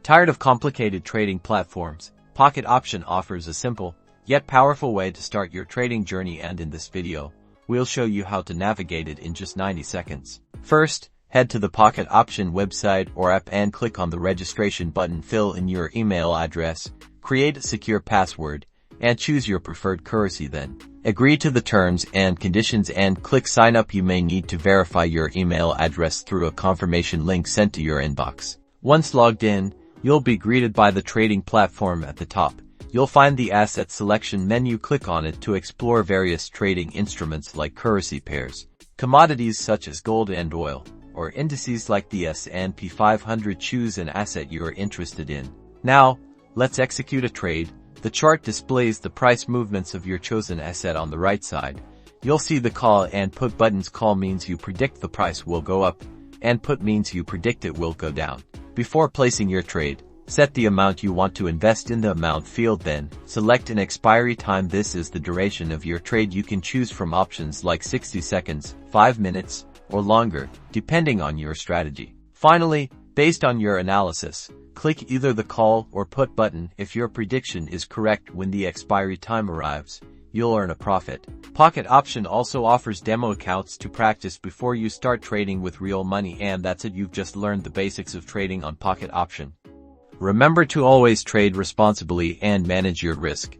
Tired of complicated trading platforms? Pocket Option offers a simple, yet powerful way to start your trading journey, and in this video, we'll show you how to navigate it in just 90 seconds. First, head to the Pocket Option website or app and click on the registration button. Fill in your email address, create a secure password, and choose your preferred currency. Then, agree to the terms and conditions and click sign up. You may need to verify your email address through a confirmation link sent to your inbox. Once logged in, you'll be greeted by the trading platform. At the top, you'll find the asset selection menu. Click on it to explore various trading instruments like currency pairs, commodities such as gold and oil, or indices like the S&P 500. Choose an asset you're interested in. Now, let's execute a trade. The chart displays the price movements of your chosen asset. On the right side, you'll see the call and put buttons. Call means you predict the price will go up, and put means you predict it will go down. Before placing your trade, set the amount you want to invest in the amount field, then select an expiry time. This is the duration of your trade. You can choose from options like 60 seconds, 5 minutes, or longer, depending on your strategy. Finally, based on your analysis, click either the call or put button. If your prediction is correct when the expiry time arrives, you'll earn a profit. Pocket Option also offers demo accounts to practice before you start trading with real money. And that's it. You've just learned the basics of trading on Pocket Option. Remember to always trade responsibly and manage your risk.